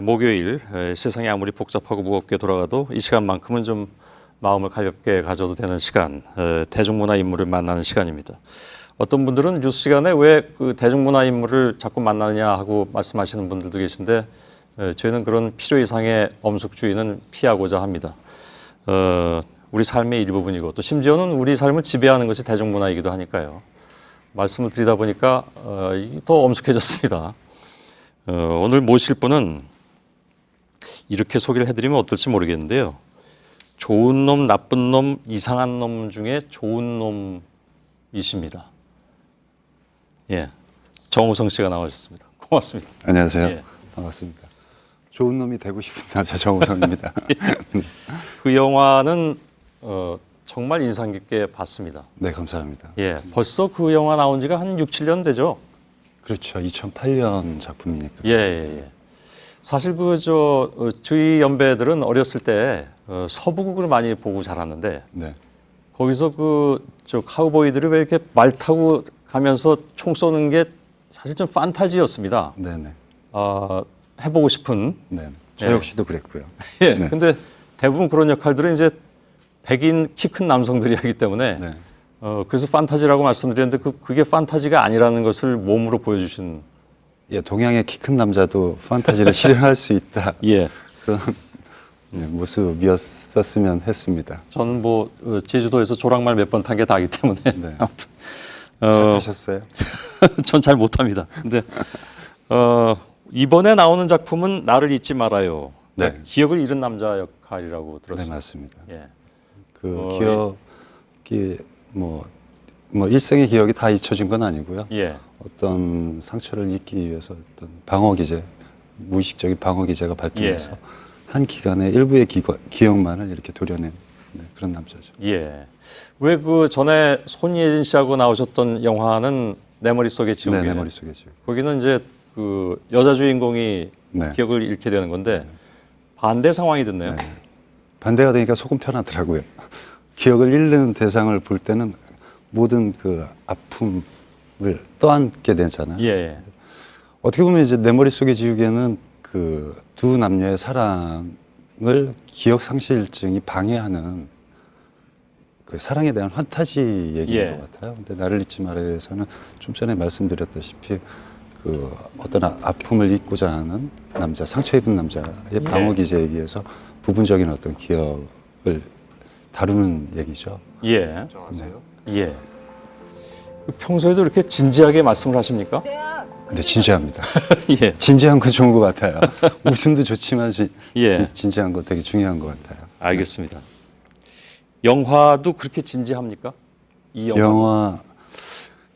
목요일 세상이 아무리 복잡하고 무겁게 돌아가도 이 시간만큼은 좀 마음을 가볍게 가져도 되는 시간, 대중문화 인물을 만나는 시간입니다. 어떤 분들은 뉴스 시간에 왜 그 대중문화 인물을 자꾸 만나느냐 하고 말씀하시는 분들도 계신데 저희는 그런 필요 이상의 엄숙주의는 피하고자 합니다. 우리 삶의 일부분이고 또 심지어는 우리 삶을 지배하는 것이 대중문화이기도 하니까요. 말씀을 드리다 보니까 더 엄숙해졌습니다. 오늘 모실 분은 이렇게 소개를 해드리면 어떨지 모르겠는데요. 좋은 놈, 나쁜 놈, 이상한 놈 중에 좋은 놈이십니다. 정우성 씨가 나오셨습니다. 고맙습니다. 안녕하세요. 반갑습니다. 좋은 놈이 되고 싶은 남자 정우성입니다. 그 영화는 정말 인상 깊게 봤습니다. 네, 감사합니다. 벌써 그 영화 나온 지가 한 6, 7년 되죠? 그렇죠. 2008년 작품이니까. 사실 저희 연배들은 어렸을 때 서부극을 많이 보고 자랐는데 네. 거기서 카우보이들이 왜 이렇게 말 타고 가면서 총 쏘는 게 사실 좀 판타지였습니다. 네네. 해보고 싶은. 네. 저 역시도 그랬고요. 네. 근데 대부분 그런 역할들은 이제 백인 키 큰 남성들이 하기 때문에 네. 그래서 판타지라고 말씀드렸는데 그게 판타지가 아니라는 것을 몸으로 보여주신. 동양의 키 큰 남자도 판타지를 실현할 수 있다. 그런 모습이었었으면 했습니다. 저는 제주도에서 조랑말 몇 번 탄 게 다기 때문에 네. 아무튼 잘 타셨어요? 전 잘 못합니다. 근데 이번에 나오는 작품은 나를 잊지 말아요. 네. 기억을 잃은 남자 역할이라고 들었습니다. 네, 맞습니다. 그 기억이 일생의 기억이 다 잊혀진 건 아니고요. 예. 어떤 상처를 잊기 위해서 어떤 방어 기제, 무의식적인 방어 기제가 발동해서 한 기간의 일부의 기억만을 이렇게 도려낸 그런 남자죠. 왜 그 전에 손예진 씨하고 나오셨던 영화는 내 머릿속에 지우개. 네, 내 머릿속에 지우개. 거기는 이제 그 여자 주인공이 기억을 잃게 되는 건데 반대 상황이 됐네요. 네. 반대가 되니까 속은 편하더라고요. 기억을 잃는 대상을 볼 때는 모든 그 아픔을 떠안게 되잖아요. 어떻게 보면 이제 내 머릿속에 지우개는 그 두 남녀의 사랑을 기억 상실증이 방해하는 그 사랑에 대한 판타지 얘기인 것 같아요. 근데 나를 잊지 말아요에서는 좀 전에 말씀드렸다시피 그 어떤 아픔을 잊고자 하는 남자, 상처 입은 남자의 방어 기제에 의해서 부분적인 어떤 기억을 다루는 얘기죠. 정하세요? 평소에도 이렇게 진지하게 말씀을 하십니까? 근데 진지합니다. 진지한 건 좋은 것 같아요. 웃음도 좋지만 진지한 거 되게 중요한 것 같아요. 알겠습니다. 영화도 그렇게 진지합니까? 이 영화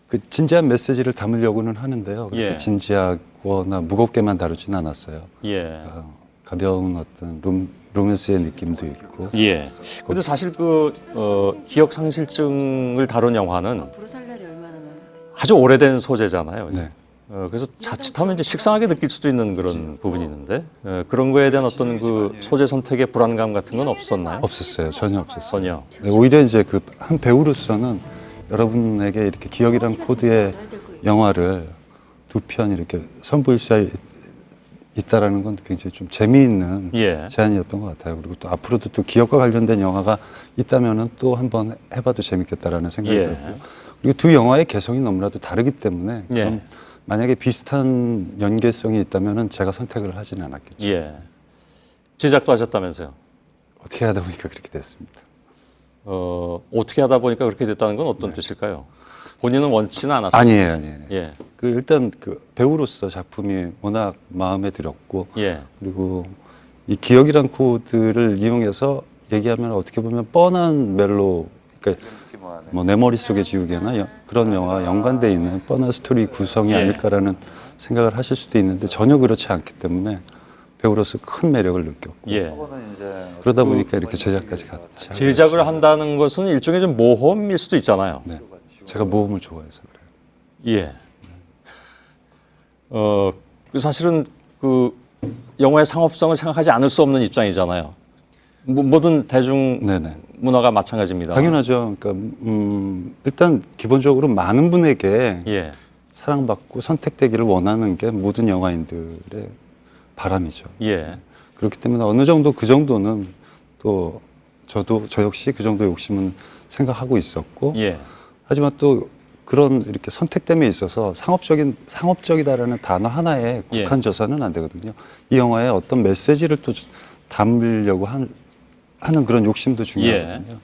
그 진지한 메시지를 담으려고는 하는데요. 그렇게 진지하거나 무겁게만 다루진 않았어요. 가벼운 어떤 로맨스의 느낌도 있고. 근데 사실 기억 상실증을 다룬 영화는 아주 오래된 소재잖아요. 네. 그래서 자칫하면 이제 식상하게 느낄 수도 있는 그런 부분이 있는데 그런 거에 대한 어떤 그 소재 선택의 불안감 같은 건 없었나요? 없었어요. 전혀 없었어요. 전혀. 네, 오히려 이제 그 한 배우로서는 여러분에게 이렇게 기억이란 코드의 영화를 두 편 이렇게 선보일 수 있다라는 건 굉장히 좀 재미있는 제안이었던 것 같아요. 그리고 또 앞으로도 또 기억과 관련된 영화가 있다면은 또 한번 해봐도 재밌겠다라는 생각이 들고요. 그리고 두 영화의 개성이 너무나도 다르기 때문에 그럼 만약에 비슷한 연계성이 있다면은 제가 선택을 하지는 않았겠죠. 제작도 하셨다면서요? 어떻게 하다 보니까 그렇게 됐습니다. 어떻게 하다 보니까 그렇게 됐다는 건 어떤 뜻일까요? 본인은 원치는 않았어요? 아니에요. 일단 그 배우로서 작품이 워낙 마음에 들었고 그리고 이 기억이란 코드를 이용해서 얘기하면 어떻게 보면 뻔한 멜로, 그러니까 내 머릿속에 지우개나 그런 영화와 연관되어 있는 뻔한 스토리 구성이 아닐까라는 생각을 하실 수도 있는데 전혀 그렇지 않기 때문에 배우로서 큰 매력을 느꼈고 그러다 보니까 이렇게 제작까지 같이 제작을 한다는 것은 일종의 좀 모험일 수도 있잖아요. 제가 모험을 좋아해서 그래요. 사실은 그 영화의 상업성을 생각하지 않을 수 없는 입장이잖아요. 모든 대중 문화가 마찬가지입니다. 당연하죠. 그러니까 일단 기본적으로 많은 분에게 사랑받고 선택되기를 원하는 게 모든 영화인들의 바람이죠. 예. 그렇기 때문에 어느 정도 그 정도는 또 저 역시 그 정도 욕심은 생각하고 있었고 예. 하지만 또 그런 이렇게 선택됨에 있어서 상업적이다라는 단어 하나에 예. 국한져서는 안 되거든요. 이 영화에 어떤 메시지를 또 담으려고 하는 그런 욕심도 중요하거든요.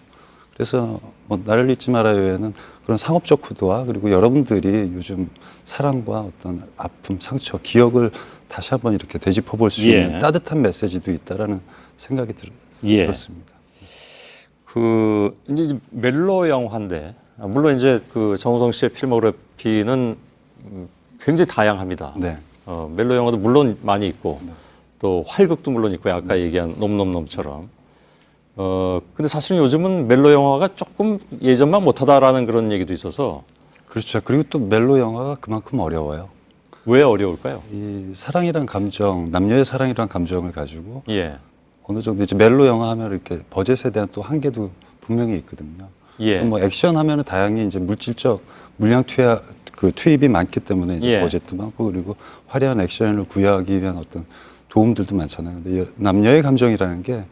그래서 뭐 나를 잊지 말아요에는 그런 상업적 구도와 그리고 여러분들이 요즘 사랑과 어떤 아픔, 상처, 기억을 다시 한번 이렇게 되짚어 볼 수 있는 따뜻한 메시지도 있다라는 생각이 들었습니다. 그 이제 멜로 영화인데 물론 이제 그 정우성 씨의 필모그래피는 굉장히 다양합니다. 네. 멜로 영화도 물론 많이 있고 또 활극도 물론 있고 아까 얘기한 놈놈놈처럼. 근데 사실은 요즘은 멜로 영화가 조금 예전만 못하다라는 그런 얘기도 있어서. 그렇죠. 그리고 또 멜로 영화가 그만큼 어려워요. 왜 어려울까요? 이 사랑이란 감정, 남녀의 사랑이란 감정을 가지고 예. 어느 정도 이제 멜로 영화 하면 이렇게 버젯에 대한 또 한계도 분명히 있거든요. 예. 뭐 액션 하면은 다양히 이제 물질적 물량 투입이 많기 때문에 이제 예. 버젯도 많고 그리고 화려한 액션을 구현하기 위한 어떤 도움들도 많잖아요. 근데 남녀의 감정이라는 게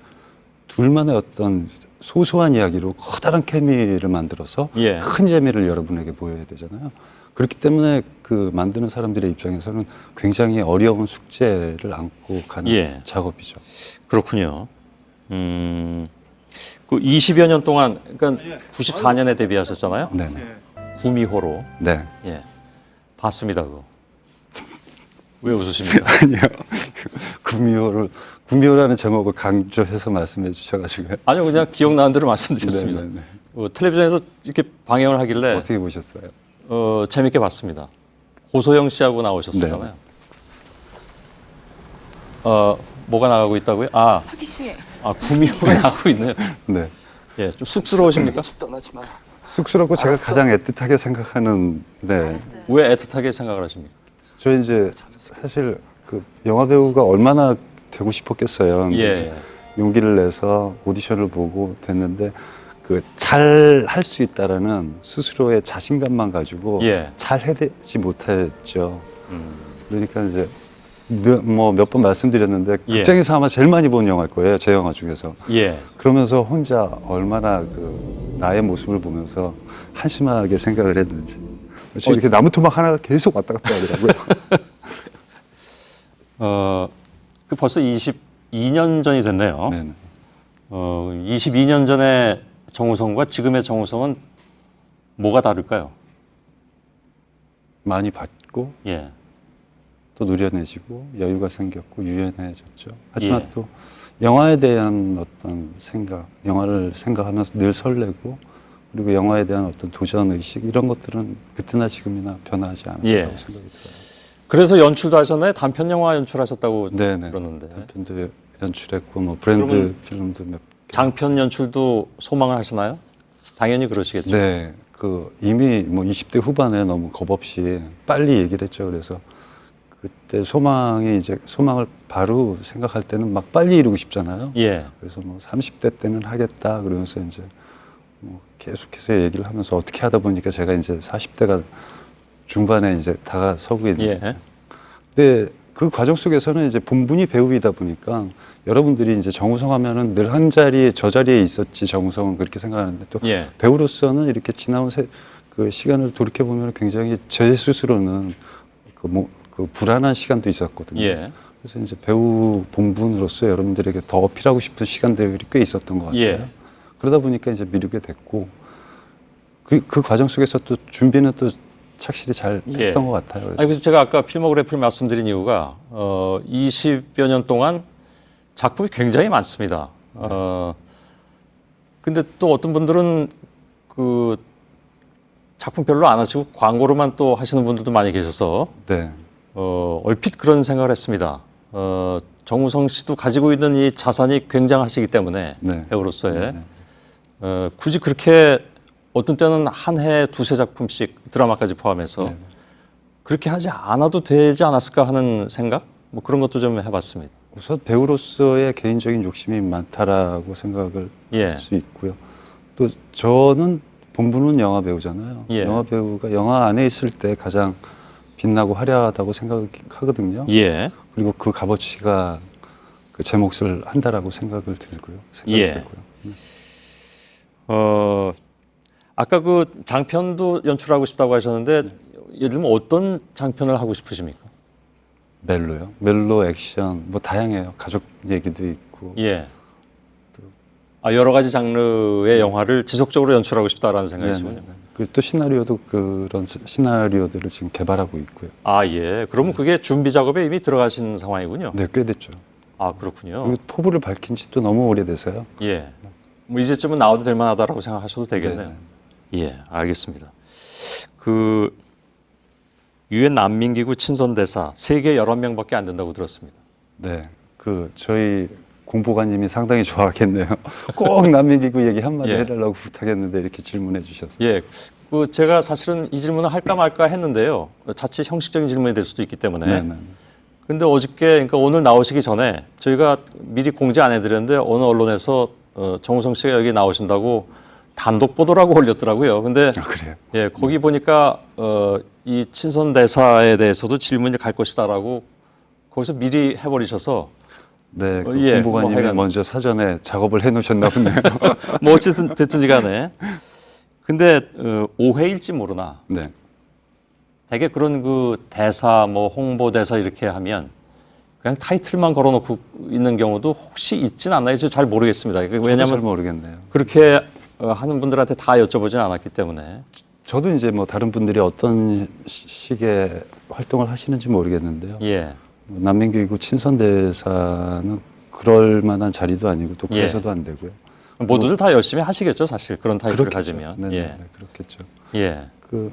둘만의 어떤 소소한 이야기로 커다란 케미를 만들어서 예. 큰 재미를 여러분에게 보여야 되잖아요. 그렇기 때문에 그 만드는 사람들의 입장에서는 굉장히 어려운 숙제를 안고 가는 작업이죠. 그렇군요. 그 20여 년 동안, 그러니까 94년에 데뷔하셨잖아요. 네네. 구미호로. 네. 예. 봤습니다, 그거. 왜 웃으십니까? 아니요. 구미호라는 제목을 강조해서 말씀해 주셔가지고요. 아니요, 그냥 기억나는 대로 말씀드렸습니다. 네네네. 텔레비전에서 이렇게 방영을 하길래 어떻게 보셨어요? 재밌게 봤습니다. 고소영 씨하고 나오셨었잖아요. 뭐가 나가고 있다고요? 하기 씨. 구미호가 나가고 있네요. 네. 예, 좀 쑥스러우십니까? 쑥스럽고 제가 가장 애틋하게 생각하는, 네. 왜 애틋하게 생각을 하십니까? 저 이제 사실 그 영화 배우가 얼마나 되고 싶었겠어요. 근데 예. 이제 용기를 내서 오디션을 보고 됐는데 그 잘 할 수 있다라는 스스로의 자신감만 가지고 잘 해내지 못했죠. 그러니까 이제 뭐 몇 번 말씀드렸는데 극장에서 아마 제일 많이 본 영화일 거예요. 제 영화 중에서. 그러면서 혼자 얼마나 그 나의 모습을 보면서 한심하게 생각을 했는지. 지금 이렇게 나무 토막 하나가 계속 왔다 갔다 하더라고요. 그 벌써 22년 전이 됐네요. 네네. 22년 전에 정우성과 지금의 정우성은 뭐가 다를까요? 많이 받고 또 누려내지고 여유가 생겼고 유연해졌죠. 하지만 또 영화에 대한 어떤 생각, 영화를 생각하면서 늘 설레고 그리고 영화에 대한 어떤 도전 의식 이런 것들은 그때나 지금이나 변하지 않았다고 생각이 들어요. 그래서 연출도 하셨나요? 단편 영화 연출하셨다고 네네. 들었는데. 단편도 연출했고 뭐 브랜드 필름도 몇 개. 장편 연출도 소망을 하시나요? 당연히 그러시겠죠. 네, 그 이미 뭐 20대 후반에 너무 겁없이 빨리 얘기를 했죠. 그래서 그때 소망을 바로 생각할 때는 막 빨리 이루고 싶잖아요. 그래서 뭐 30대 때는 하겠다 그러면서 이제 뭐 계속해서 얘기를 하면서 어떻게 하다 보니까 제가 이제 40대가 중반에 이제 다가서고 있는데, 근데 그 과정 속에서는 이제 본분이 배우이다 보니까 여러분들이 이제 정우성 하면은 늘 한 자리에 저 자리에 있었지 정우성은 그렇게 생각하는데 또 배우로서는 이렇게 지나온 그 시간을 돌이켜 보면 굉장히 제 스스로는 그 불안한 시간도 있었거든요. 그래서 이제 배우 본분으로서 여러분들에게 더 어필하고 싶은 시간들이 꽤 있었던 것 같아요. 그러다 보니까 이제 미루게 됐고 그 과정 속에서 또 준비는 또 착실히 잘 했던 것 같아요. 그래서 제가 아까 필모그래피를 말씀드린 이유가 20여 년 동안 작품이 굉장히 많습니다. 근데 또 어떤 분들은 그 작품 별로 안 하시고 광고로만 또 하시는 분들도 많이 계셔서 얼핏 그런 생각을 했습니다. 정우성 씨도 가지고 있는 이 자산이 굉장하시기 때문에 배우로서의 굳이 그렇게 어떤 때는 한 해에 두세 작품씩 드라마까지 포함해서 그렇게 하지 않아도 되지 않았을까 하는 생각? 뭐 그런 것도 좀 해봤습니다. 우선 배우로서의 개인적인 욕심이 많다라고 생각을 할 수 있고요. 또 저는 본분은 영화 배우잖아요. 영화 배우가 영화 안에 있을 때 가장 빛나고 화려하다고 생각하거든요. 예. 그리고 그 값어치가 그 제 몫을 한다라고 생각이 들고요. 예. 아까 그 장편도 연출하고 싶다고 하셨는데 예를 들면 어떤 장편을 하고 싶으십니까? 멜로요. 멜로, 액션 뭐 다양해요. 가족 얘기도 있고. 예. 여러 가지 장르의 영화를 지속적으로 연출하고 싶다라는 생각이시군요. 또 시나리오도 그런 시나리오들을 지금 개발하고 있고요. 예. 그러면 그게 준비 작업에 이미 들어가신 상황이군요. 네, 꽤 됐죠. 그렇군요. 그리고 포부를 밝힌 지 또 너무 오래돼서요. 예. 뭐 이제쯤은 나와도 될 만하다라고 생각하셔도 되겠네요. 네네. 예, 알겠습니다. 그 유엔 난민기구 친선대사 세계 11명밖에 안 된다고 들었습니다. 네, 그 저희 공보관님이 상당히 좋아하겠네요. 꼭 난민기구 얘기 한마디 예. 해달라고 부탁했는데 이렇게 질문해 주셔서. 예, 그 제가 사실은 이 질문을 할까 말까 했는데요. 자칫 형식적인 질문이 될 수도 있기 때문에. 네네. 근데 어저께, 그러니까 오늘 나오시기 전에 저희가 미리 공지 안 해드렸는데 어느 언론에서 정우성 씨가 여기 나오신다고 단독 보도라고 올렸더라고요. 근데 그래요? 예, 거기 보니까 이 친선 대사에 대해서도 질문이 갈 것이다라고 거기서 미리 해버리셔서 네, 그 예, 공보관님이 뭐 하여간. 먼저 사전에 작업을 해놓으셨나 보네요. 뭐 어쨌든 됐든지 간에. 근데 오해일지 모르나 네, 되게 그런 그 대사 뭐 홍보대사 이렇게 하면 그냥 타이틀만 걸어놓고 있는 경우도 혹시 있진 않나요? 저 잘 모르겠습니다. 잘 왜냐하면 모르겠네요. 그렇게 하는 분들한테 다 여쭤보진 않았기 때문에. 저도 이제 뭐 다른 분들이 어떤 식의 활동을 하시는지 모르겠는데요. 예. 뭐 난민기구 친선대사는 그럴 만한 자리도 아니고 또 예. 그래서도 안 되고요. 모두들 다 열심히 하시겠죠, 사실 그런 타이틀을 그렇겠죠. 가지면. 네, 예. 네, 그렇겠죠. 예. 그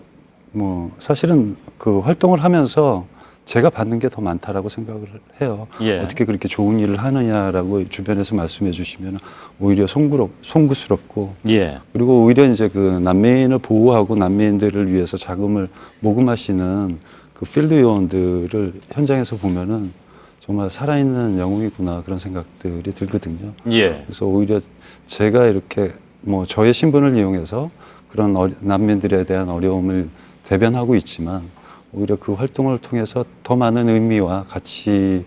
뭐 사실은 그 활동을 하면서 제가 받는 게 더 많다라고 생각을 해요. 예. 어떻게 그렇게 좋은 일을 하느냐라고 주변에서 말씀해 주시면 오히려 송구스럽고 예. 그리고 오히려 이제 그 난민을 보호하고 난민들을 위해서 자금을 모금하시는 그 필드 요원들을 현장에서 보면은 정말 살아있는 영웅이구나 그런 생각들이 들거든요. 예. 그래서 오히려 제가 이렇게 뭐 저의 신분을 이용해서 그런 난민들에 대한 어려움을 대변하고 있지만 오히려 그 활동을 통해서 더 많은 의미와 가치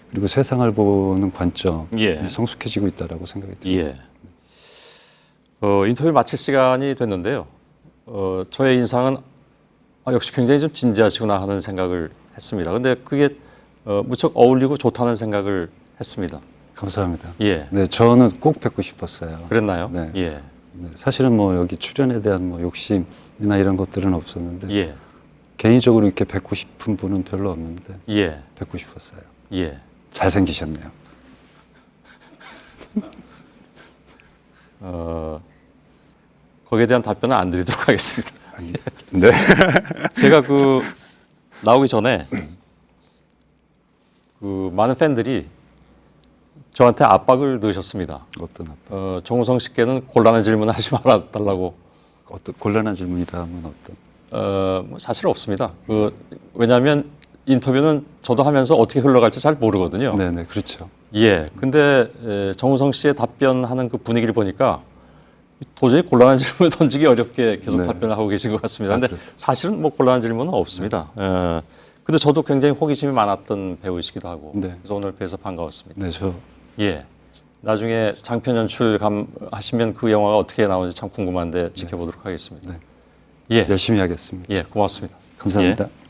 그리고 세상을 보는 관점이 예. 성숙해지고 있다라고 생각이 듭니다. 예. 인터뷰 마칠 시간이 됐는데요. 저의 인상은 역시 굉장히 좀 진지하시구나 하는 생각을 했습니다. 근데 그게 무척 어울리고 좋다는 생각을 했습니다. 감사합니다. 예. 네, 저는 꼭 뵙고 싶었어요. 그랬나요? 네. 예. 네, 사실은 뭐 여기 출연에 대한 뭐 욕심이나 이런 것들은 없었는데 예. 개인적으로 이렇게 뵙고 싶은 분은 별로 없는데 예. 뵙고 싶었어요. 예. 잘생기셨네요. 거기에 대한 답변은 안 드리도록 하겠습니다. 네. 제가 나오기 전에 많은 팬들이 저한테 압박을 넣으셨습니다. 어떤 아빠? 정우성 씨께는 곤란한 질문을 하지 말아달라고. 어떤 곤란한 질문이라면 어떤? 뭐 사실 없습니다. 왜냐하면 인터뷰는 저도 하면서 어떻게 흘러갈지 잘 모르거든요. 네네 그렇죠. 예. 근데 정우성 씨의 답변하는 그 분위기를 보니까 도저히 곤란한 질문을 던지기 어렵게 계속 네. 답변을 하고 계신 것 같습니다. 근데 그렇죠. 사실은 뭐 곤란한 질문은 없습니다. 근데 저도 굉장히 호기심이 많았던 배우이시기도 하고 네. 그래서 오늘 뵈서 반가웠습니다. 네, 저 예. 나중에 장편 연출 하시면 그 영화가 어떻게 나오는지 참 궁금한데 지켜보도록 하겠습니다. 네. 예. 열심히 하겠습니다. 예, 고맙습니다. 감사합니다. 예.